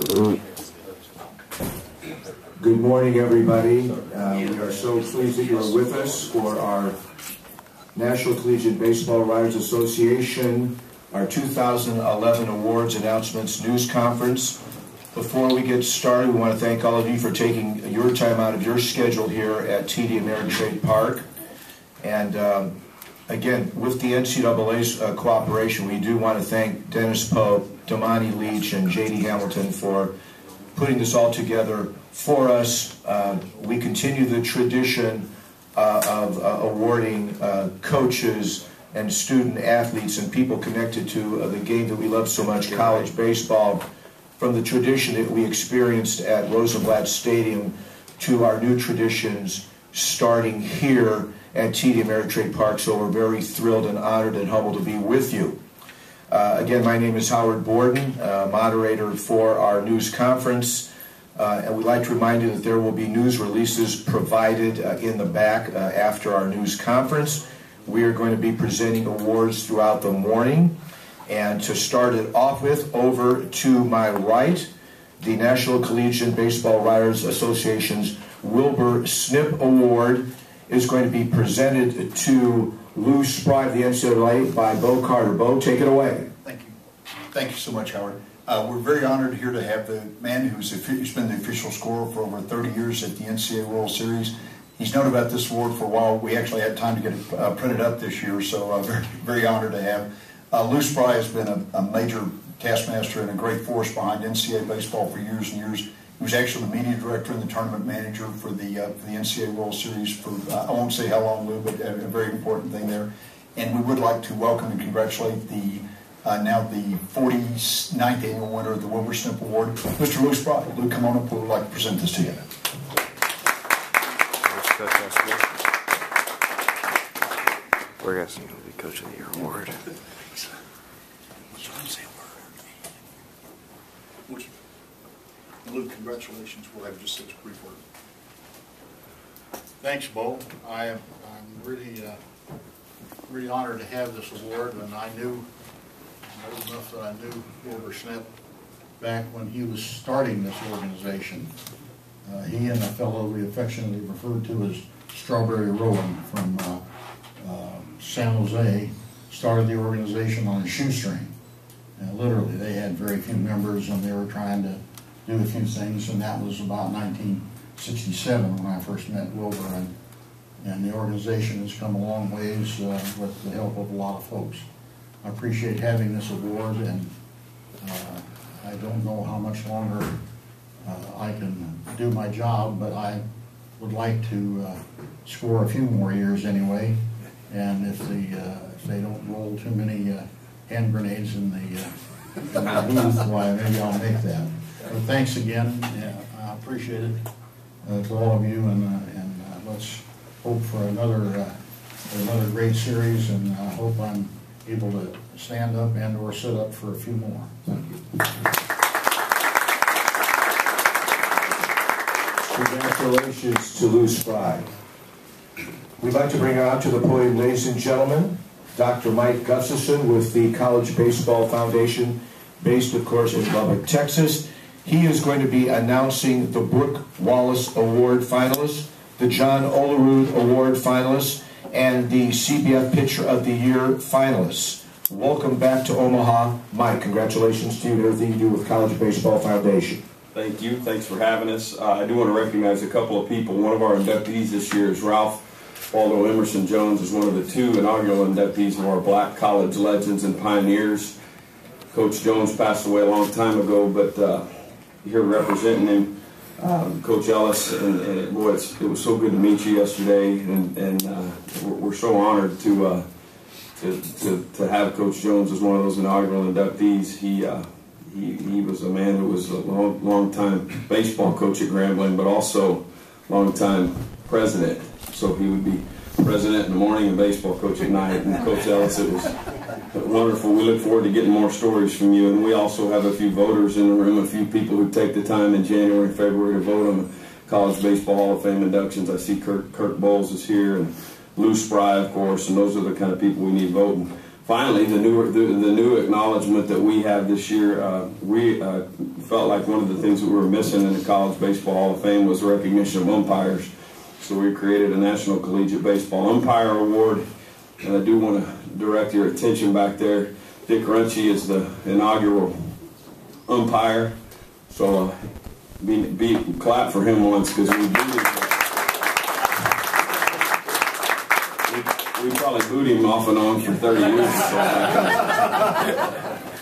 Good morning, everybody. We are so pleased that you're with us for our National Collegiate Baseball Writers Association, our 2011 Awards Announcements News Conference. Before we get started, we want to thank all of you for taking your time out of your schedule here at TD Ameritrade Park. And again, with the NCBWA's cooperation, we do want to thank Dennis Pope, Damani Leach, and J.D. Hamilton for putting this all together for us. We continue the tradition of awarding coaches and student athletes and people connected to the game that we love so much, college baseball, from the tradition that we experienced at Rosenblatt Stadium to our new traditions starting here at TD Ameritrade Park. So we're very thrilled and honored and humbled to be with you. Again, my name is Howard Borden, moderator for our news conference. And we'd like to remind you that there will be news releases provided in the back after our news conference. We are going to be presenting awards throughout the morning. And to start it off with, over to my right, the National Collegiate Baseball Writers Association's Wilbur Snip Award is going to be presented to Lou Spry of the NCAA by Bo Carter. Bo, take it away. Thank you. Thank you so much, Howard. We're very honored here to have the man who's been the official scorer for over 30 years at the NCAA World Series. He's known about this award for a while. We actually had time to get it printed up this year, so very, very honored to have. Lou Spry has been a major taskmaster and a great force behind NCAA baseball for years and years. He was actually the media director and the tournament manager for the NCAA World Series for, I won't say how long, Lou, but a very important thing there. And we would like to welcome and congratulate the now the 49th annual winner of the Wilbur Snip Award, Mr. Lou Spry. Lou, come on up. We would like to present this to you. We're asking you to be Coach of the Year award. Lou, congratulations. We'll have just such a brief word. Thanks, Bo. I'm really honored to have this award, and I knew old enough that I knew Wilbur Snip back when he was starting this organization. He and a fellow we affectionately referred to as Strawberry Rowan from San Jose started the organization on a shoestring. Literally, they had very few members, and they were trying to do a few things, and that was about 1967 when I first met Wilbur, and the organization has come a long ways with the help of a lot of folks. I appreciate having this award, and I don't know how much longer I can do my job, but I would like to score a few more years anyway, and if they don't roll too many hand grenades in the booth, why, maybe I'll make that. But thanks again. I appreciate it to all of you, and let's hope for another great series, and I hope I'm able to stand up and or sit up for a few more. Thank you. Congratulations to Lou Spry. We'd like to bring out to the podium, ladies and gentlemen, Dr. Mike Gustafson with the College Baseball Foundation, based, of course, in Lubbock, Texas. He is going to be announcing the Brooke Wallace Award finalists, the John Olerud Award finalists, and the CBF Pitcher of the Year finalists. Welcome back to Omaha. Mike, congratulations to you and everything you do with College Baseball Foundation. Thank you. Thanks for having us. I do want to recognize a couple of people. One of our inductees this year is Ralph Waldo Emerson Jones, is one of the two inaugural inductees of our Black College Legends and Pioneers. Coach Jones passed away a long time ago, but here representing him, Coach Ellis, and boy, it was so good to meet you yesterday, and we're so honored to have Coach Jones as one of those inaugural inductees. He was a man who was a long time baseball coach at Grambling, but also long time president. So he would be president in the morning and baseball coach at night. And Coach Ellis, it was wonderful. We look forward to getting more stories from you. And we also have a few voters in the room, a few people who take the time in January and February to vote on the College Baseball Hall of Fame inductions. I see Kirk Bowles is here, and Lou Spry, of course, and those are the kind of people we need voting finally, the new acknowledgement that we have this year, we felt like one of the things that we were missing in the College Baseball Hall of Fame was recognition of umpires. So we created a National Collegiate Baseball Umpire Award, and I do want to direct your attention back there. Dick Runchie is the inaugural umpire, so clap for him once, because we probably booed him off and on for 30 years.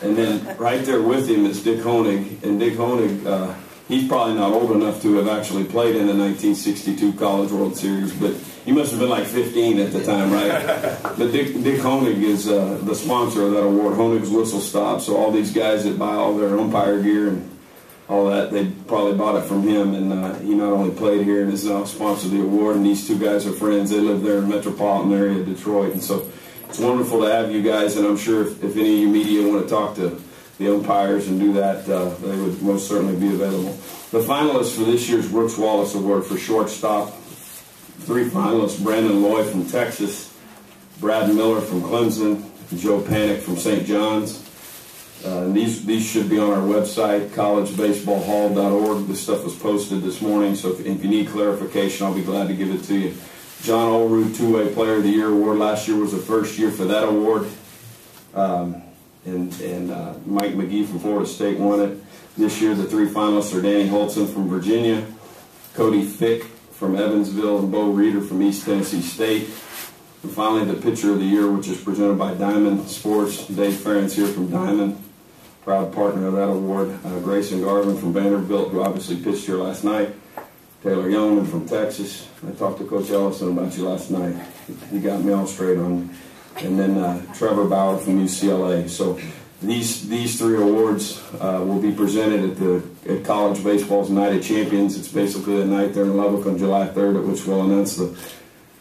And then right there with him is Dick Honig. And Dick Honig, he's probably not old enough to have actually played in the 1962 College World Series, but he must have been like 15 at the time, right? But Dick Honig is the sponsor of that award, Honig's Whistle Stop. So all these guys that buy all their umpire gear and all that, they probably bought it from him, and he not only played here and is now sponsored the award, and these two guys are friends. They live there in the metropolitan area of Detroit, and so it's wonderful to have you guys, and I'm sure if any of you media want to talk to the umpires and do that, they would most certainly be available. The finalists for this year's Brooks Wallace Award for shortstop, 3 finalists: Brandon Loy from Texas, Brad Miller from Clemson, Joe Panic from St. John's. These should be on our website, collegebaseballhall.org. This stuff was posted this morning, so if you need clarification, I'll be glad to give it to you. John Olerud, Two-Way Player of the Year award. Last year was the first year for that award. And Mike McGee from Florida State won it. This year the 3 finalists are Danny Holtzen from Virginia, Cody Fick from Evansville, and Bo Reeder from East Tennessee State. And finally, the Pitcher of the Year, which is presented by Diamond Sports. Dave Ferentz here from Diamond, proud partner of that award. Grayson Garvin from Vanderbilt, who obviously pitched here last night. Taylor Youngman from Texas. I talked to Coach Ellison about you last night. He got me all straight on you. And then Trevor Bauer from UCLA. So these 3 awards will be presented at College Baseball's Night of Champions. It's basically a night there in Lubbock on July 3rd, at which we'll announce the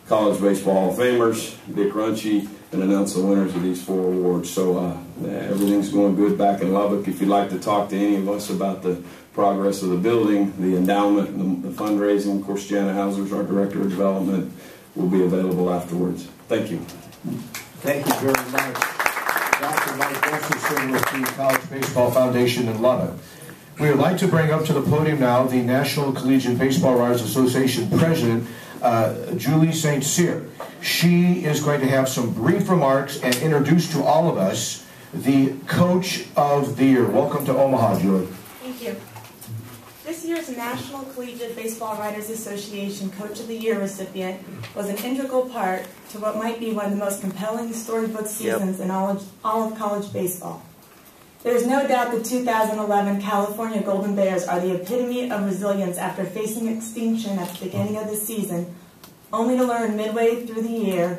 College Baseball Hall of Famers, Dick Runchie, and announce the winners of these 4 awards. So everything's going good back in Lubbock. If you'd like to talk to any of us about the progress of the building, the endowment, the fundraising, of course, Jana Hauser's our Director of Development, will be available afterwards. Thank you. Thank you very much. Dr. Mike Gustafson with the College Baseball Foundation in Lubbock. We would like to bring up to the podium now the National Collegiate Baseball Writers Association President, Julie St. Cyr. She is going to have some brief remarks and introduce to all of us the Coach of the Year. Welcome to Omaha, Julie. Thank you. This year's National Collegiate Baseball Writers Association Coach of the Year recipient was an integral part to what might be one of the most compelling storybook seasons in all of college baseball. There is no doubt the 2011 California Golden Bears are the epitome of resilience after facing extinction at the beginning of the season, only to learn midway through the year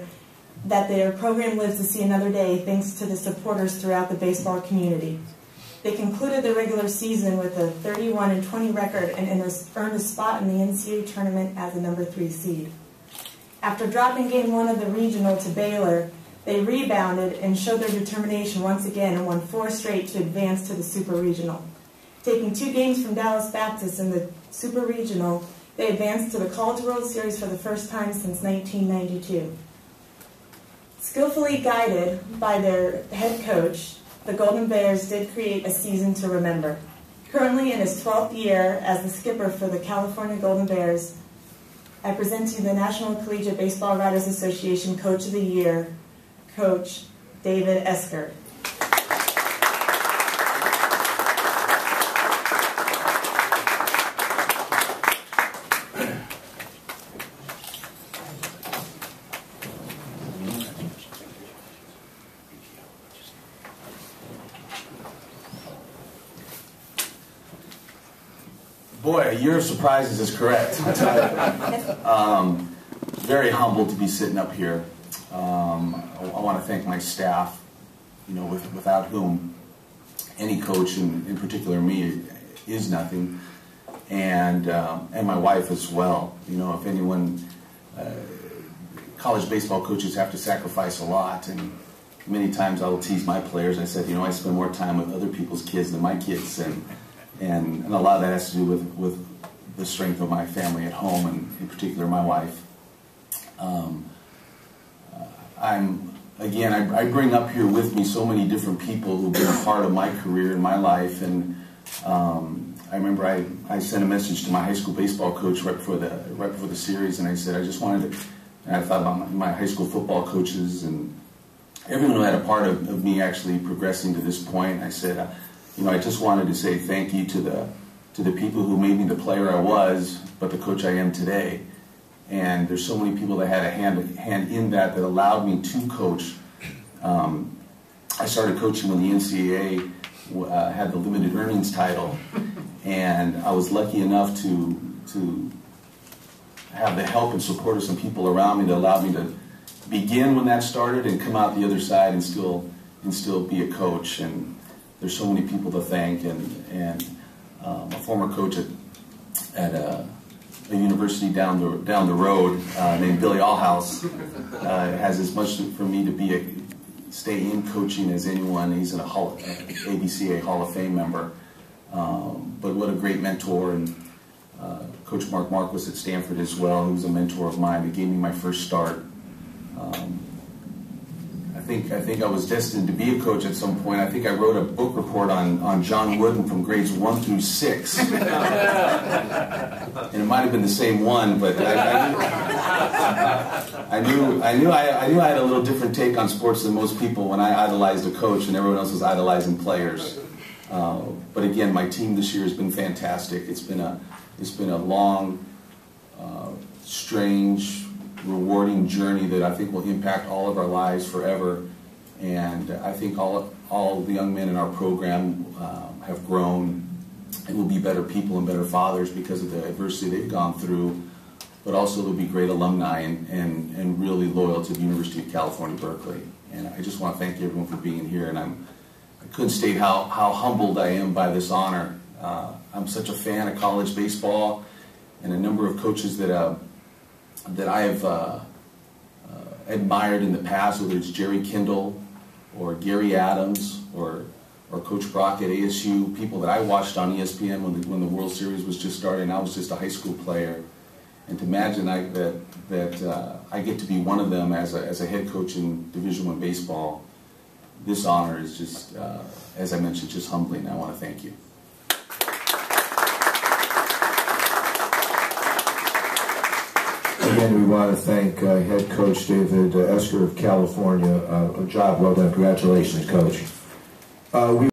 that their program lives to see another day thanks to the supporters throughout the baseball community. They concluded the regular season with a 31-20 record and earned a spot in the NCAA tournament as the number 3 seed. After dropping Game 1 of the regional to Baylor, they rebounded and showed their determination once again and won 4 straight to advance to the Super Regional. Taking 2 games from Dallas Baptist in the Super Regional, they advanced to the College World Series for the first time since 1992. Skillfully guided by their head coach, the Golden Bears did create a season to remember. Currently in his 12th year as the skipper for the California Golden Bears, I present to you the National Collegiate Baseball Writers Association Coach of the Year, Coach David Esker. Boy, a year of surprises is correct. Very humbled to be sitting up here. I want to thank my staff, without whom any coach, in particular me, is nothing, and my wife as well. If anyone, college baseball coaches have to sacrifice a lot, and many times I will tease my players. I said, I spend more time with other people's kids than my kids, and a lot of that has to do with the strength of my family at home, and in particular my wife. I'm again, I bring up here with me so many different people who've been a part of my career and my life, and I remember I sent a message to my high school baseball coach right before the series, and I said I just wanted to, and I thought about my high school football coaches and everyone who had a part of me actually progressing to this point. I said, you know, I just wanted to say thank you to the people who made me the player I was, but the coach I am today. And there's so many people that had a hand in that allowed me to coach. I started coaching when the NCAA had the limited earnings title, and I was lucky enough to have the help and support of some people around me that allowed me to begin when that started and come out the other side and still be a coach. And there's so many people to thank, and a former coach at a university down the road named Billy Allhouse has as much for me to stay in coaching as anyone. He's an ABCA Hall of Fame member, but what a great mentor. And Coach Mark Marquis at Stanford as well, who's a mentor of mine. He gave me my first start. I think I was destined to be a coach at some point. I think I wrote a book report on John Wooden from grades 1 through 6. And it might have been the same one, but I knew I had a little different take on sports than most people when I idolized a coach and everyone else was idolizing players. But again, my team this year has been fantastic. It's been a long, strange, rewarding journey that I think will impact all of our lives forever. And I think all the young men in our program have grown and will be better people and better fathers because of the adversity they've gone through, but also they'll be great alumni and really loyal to the University of California, Berkeley. And I just want to thank everyone for being here, and I couldn't state how humbled I am by this honor. I'm such a fan of college baseball, and a number of coaches that I have admired in the past, whether it's Jerry Kindle or Gary Adams or Coach Brock at ASU, people that I watched on ESPN when the World Series was just starting. I was just a high school player, and to imagine that I get to be one of them as a head coach in Division I baseball, this honor is just, as I mentioned, just humbling. I want to thank you. Again, we want to thank head coach David Esker of California. A job well done. Congratulations, coach.